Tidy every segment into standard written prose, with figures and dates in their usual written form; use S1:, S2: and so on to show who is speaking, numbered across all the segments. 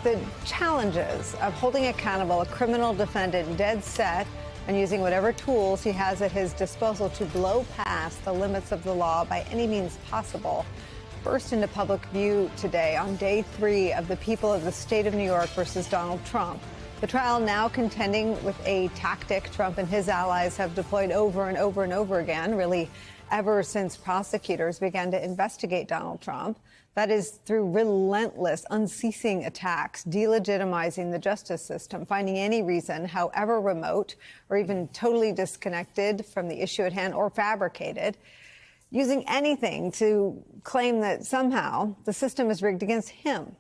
S1: the challenges of holding accountable a criminal defendant dead set on using whatever tools he has at his disposal to blow past the limits of the law by any means possible burst into public view today on day 3 of the people of the state of New York versus Donald Trump. The trial now contending with a tactic Trump and his allies have deployed over and over and over again, really ever since prosecutors began to investigate Donald Trump. That is through relentless, unceasing attacks, delegitimizing the justice system, finding any reason, however remote or even totally disconnected from the issue at hand or fabricated, using anything to claim that somehow the system is rigged against him.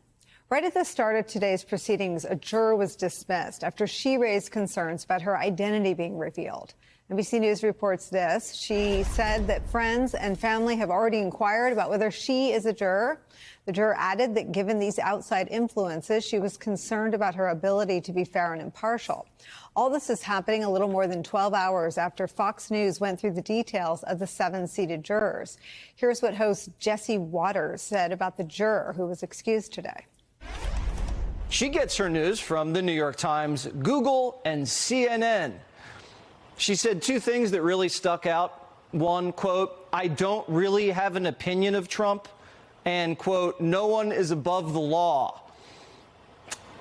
S1: Right at the start of today's proceedings, a juror was dismissed after she raised concerns about her identity being revealed. NBC News reports this. She said that friends and family have already inquired about whether she is a juror. The juror added that given these outside influences, she was concerned about her ability to be fair and impartial. All this is happening a little more than 12 hours after Fox News went through the details of the 7 seated jurors. Here's what host Jesse Waters said about the juror who was excused today.
S2: She gets her news from the New York Times, Google, and CNN. She said 2 things that really stuck out. One, quote, "I don't really have an opinion of Trump," and, quote, "No one is above the law."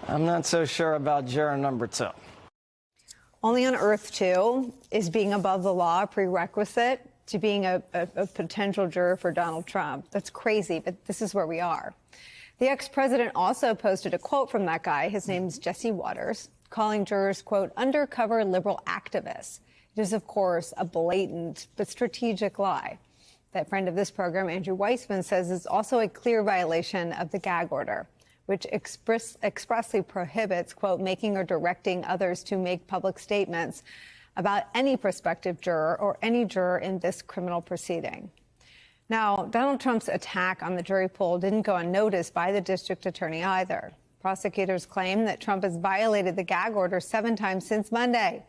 S2: I'm not so sure about juror number 2.
S1: Only on Earth, too, is being above the law a prerequisite to being a potential juror for Donald Trump. That's crazy, but this is where we are. The ex-president also posted a quote from that guy, his name's Jesse Waters, calling jurors, quote, "undercover liberal activists." It is, of course, a blatant but strategic lie. That friend of this program, Andrew Weissmann, says is also a clear violation of the gag order, which expressly prohibits, quote, making or directing others to make public statements about any prospective juror or any juror in this criminal proceeding. Now, Donald Trump's attack on the jury pool didn't go unnoticed by the district attorney either. Prosecutors claim that Trump has violated the gag order 7 times since Monday.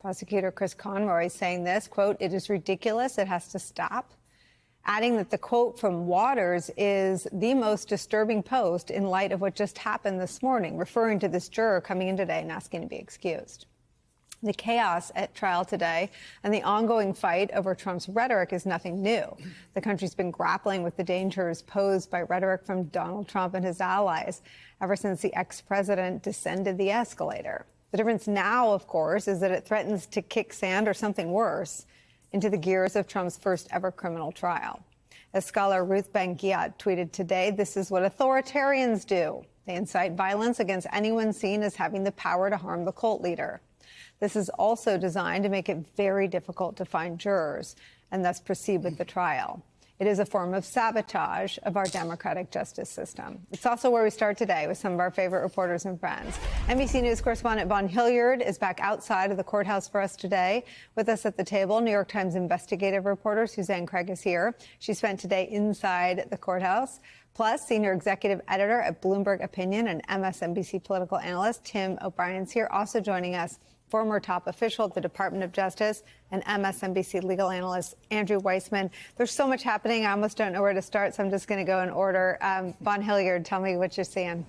S1: Prosecutor Chris Conroy saying this, quote, "It is ridiculous. It has to stop." Adding that the quote from Waters is the most disturbing post in light of what just happened this morning, referring to this juror coming in today and asking to be excused. The chaos at trial today and the ongoing fight over Trump's rhetoric is nothing new. The country's been grappling with the dangers posed by rhetoric from Donald Trump and his allies ever since the ex-president descended the escalator. The difference now, of course, is that it threatens to kick sand or something worse into the gears of Trump's first ever criminal trial. As scholar Ruth Ben-Ghiat tweeted today, this is what authoritarians do. They incite violence against anyone seen as having the power to harm the cult leader. This is also designed to make it very difficult to find jurors and thus proceed with the trial. It is a form of sabotage of our democratic justice system. It's also where we start today with some of our favorite reporters and friends. NBC News correspondent Vaughn Hilliard is back outside of the courthouse for us today. With us at the table, New York Times investigative reporter Suzanne Craig is here. She spent today inside the courthouse. Plus, senior executive editor at Bloomberg Opinion and MSNBC political analyst Tim O'Brien's here. Also joining us, former top official at the Department of Justice and MSNBC legal analyst Andrew Weissmann. There's so much happening, I almost don't know where to start, so I'm just going to go in order. Vaughn Hilliard, tell me what you're seeing.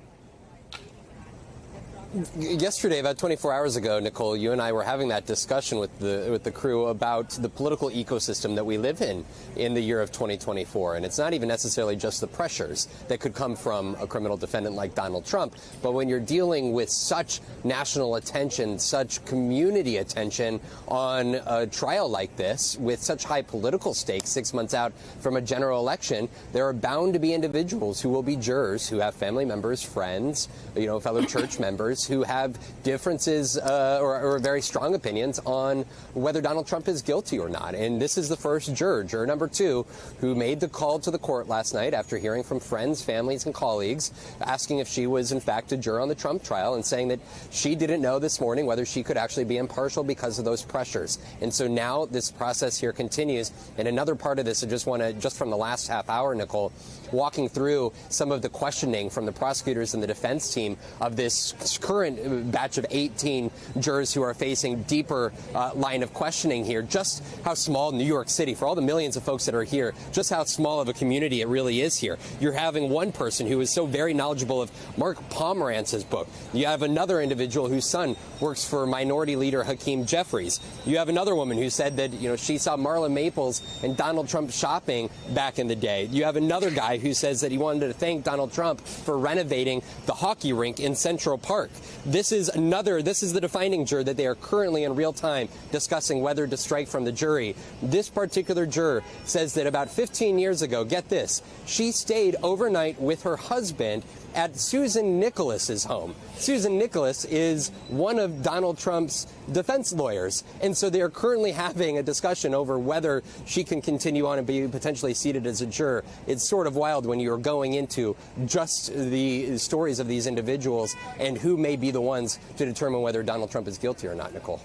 S3: Yesterday, about 24 hours ago, Nicole, you and I were having that discussion with the crew about the political ecosystem that we live in the year of 2024. And it's not even necessarily just the pressures that could come from a criminal defendant like Donald Trump. But when you're dealing with such national attention, such community attention on a trial like this, with such high political stakes 6 months out from a general election, there are bound to be individuals who will be jurors who have family members, friends, fellow church members, who have differences or very strong opinions on whether Donald Trump is guilty or not. And this is the first juror number 2, who made the call to the court last night after hearing from friends, families, and colleagues, asking if she was in fact a juror on the Trump trial and saying that she didn't know this morning whether she could actually be impartial because of those pressures. And so now this process here continues. And another part of this, I just want to, just from the last half hour, Nicole, walking through some of the questioning from the prosecutors and the defense team of this current batch of 18 jurors who are facing deeper line of questioning here. Just how small New York City, for all the millions of folks that are here, just how small of a community it really is here. You're having one person who is so very knowledgeable of Mark Pomerantz's book. You have another individual whose son works for Minority Leader Hakeem Jeffries. You have another woman who said that, she saw Marla Maples and Donald Trump shopping back in the day. You have another guy who says that he wanted to thank Donald Trump for renovating the hockey rink in Central Park. This is the defining juror that they are currently in real time discussing whether to strike from the jury. This particular juror says that about 15 years ago, get this, she stayed overnight with her husband at Susan Nicholas's home. Susan Nicholas is one of Donald Trump's defense lawyers, and so they are currently having a discussion over whether she can continue on and be potentially seated as a juror. It's sort of wild when you're going into just the stories of these individuals and who may be the ones to determine whether Donald Trump is guilty or not, Nicole.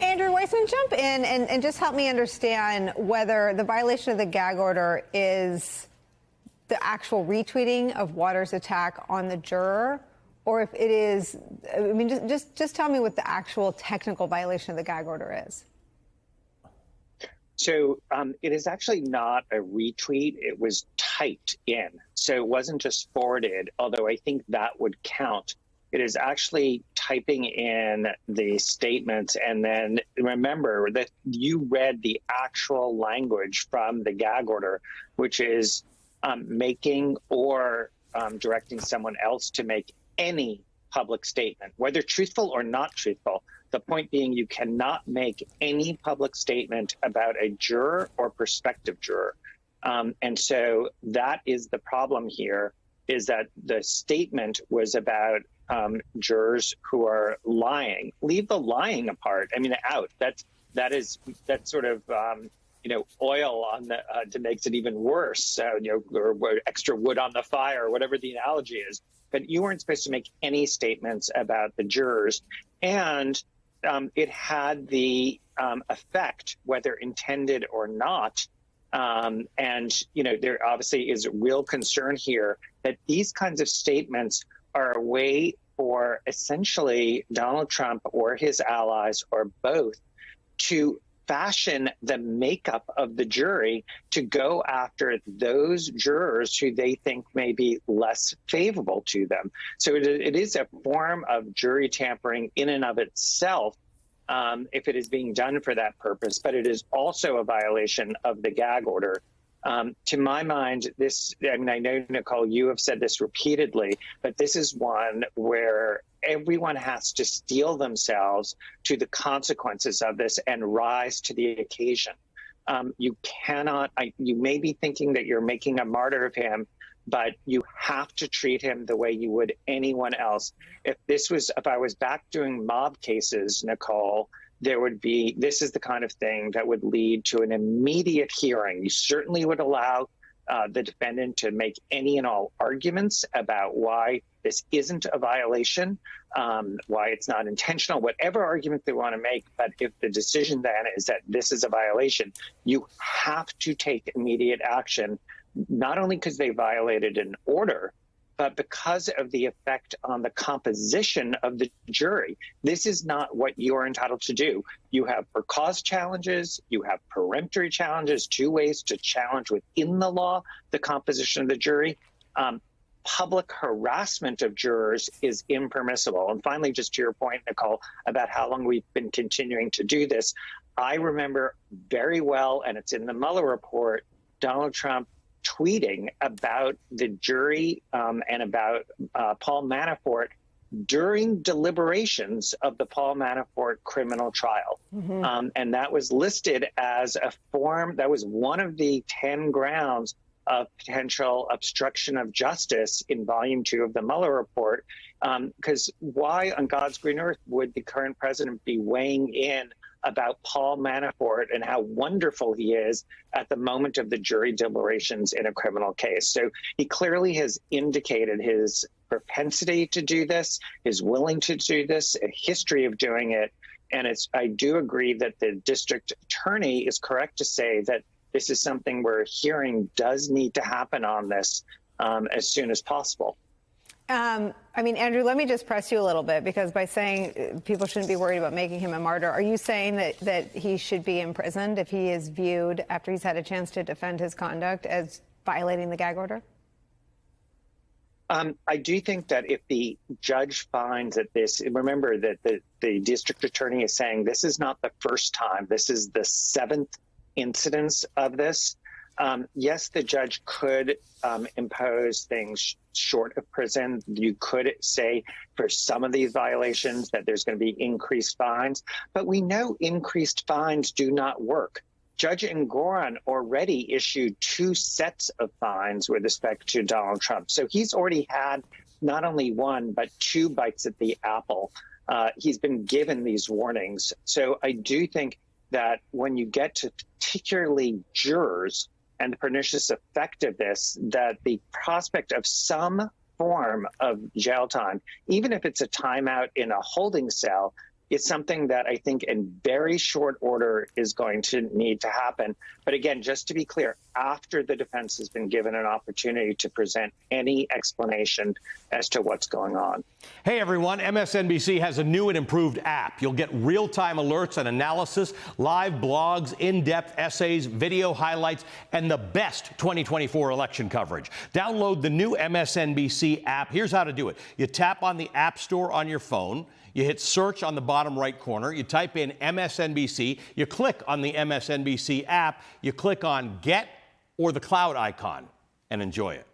S1: Andrew Weissmann, jump in and just help me understand whether the violation of the gag order is the actual retweeting of Waters' attack on the juror, or if it is, just tell me what the actual technical violation of the gag order is.
S4: So it is actually not a retweet. It was typed in. So it wasn't just forwarded, although I think that would count. It is actually typing in the statements. And then remember that you read the actual language from the gag order, which is making or directing someone else to make any public statement, whether truthful or not truthful. The point being, you cannot make any public statement about a juror or prospective juror. And so that is the problem here, is that the statement was about jurors who are lying. Leave the lying apart. Out. That's sort of oil on the to makes it even worse. Or extra wood on the fire, or whatever the analogy is. But you weren't supposed to make any statements about the jurors, and it had the effect, whether intended or not. There obviously is real concern here that these kinds of statements are a way for essentially Donald Trump or his allies or both to fashion the makeup of the jury to go after those jurors who they think may be less favorable to them. So it is a form of jury tampering in and of itself, if it is being done for that purpose, but it is also a violation of the gag order. To my mind, I know, Nicole, you have said this repeatedly, but this is one where everyone has to steel themselves to the consequences of this and rise to the occasion. You cannot, you may be thinking that you're making a martyr of him, but you have to treat him the way you would anyone else. If I was back doing mob cases, Nicole, this is the kind of thing that would lead to an immediate hearing. You certainly would allow the defendant to make any and all arguments about why this isn't a violation, why it's not intentional, whatever argument they want to make. But if the decision then is that this is a violation, you have to take immediate action, not only because they violated an order, but because of the effect on the composition of the jury. This is not what you're entitled to do. You have for cause challenges, you have peremptory challenges, two ways to challenge within the law the composition of the jury. Public harassment of jurors is impermissible. And finally, just to your point, Nicole, about how long we've been continuing to do this, I remember very well, and it's in the Mueller report, Donald Trump tweeting about the jury and about Paul Manafort during deliberations of the Paul Manafort criminal trial. Mm-hmm. And that was listed as a form, that was one of the 10 grounds of potential obstruction of justice in Volume 2 of the Mueller report. Because why on God's green earth would the current president be weighing in about Paul Manafort and how wonderful he is at the moment of the jury deliberations in a criminal case? So he clearly has indicated his propensity to do this, his willing to do this, a history of doing it. And I do agree that the district attorney is correct to say that this is something where a hearing does need to happen on this as soon as possible.
S1: I mean, Andrew, let me just press you a little bit, because by saying people shouldn't be worried about making him a martyr, are you saying that he should be imprisoned if he is viewed, after he's had a chance to defend his conduct, as violating the gag order?
S4: I do think that if the judge finds that this, remember that the district attorney is saying this is not the first time, this is the 7th incidence of this. Yes, the judge could impose things short of prison. You could say for some of these violations that there's going to be increased fines, but we know increased fines do not work. Judge Engoron already issued 2 sets of fines with respect to Donald Trump. So he's already had not only 1, but 2 bites at the apple. He's been given these warnings. So I do think that when you get to particularly jurors and the pernicious effect of this, that the prospect of some form of jail time, even if it's a timeout in a holding cell, is something that I think in very short order is going to need to happen. But again, just to be clear, after the defense has been given an opportunity to present any explanation as to what's going on.
S5: Hey, everyone. MSNBC has a new and improved app. You'll get real-time alerts and analysis, live blogs, in-depth essays, video highlights, and the best 2024 election coverage. Download the new MSNBC app. Here's how to do it. You tap on the App Store on your phone. You hit search on the bottom right corner. You type in MSNBC. You click on the MSNBC app. You click on Get or the cloud icon and enjoy it.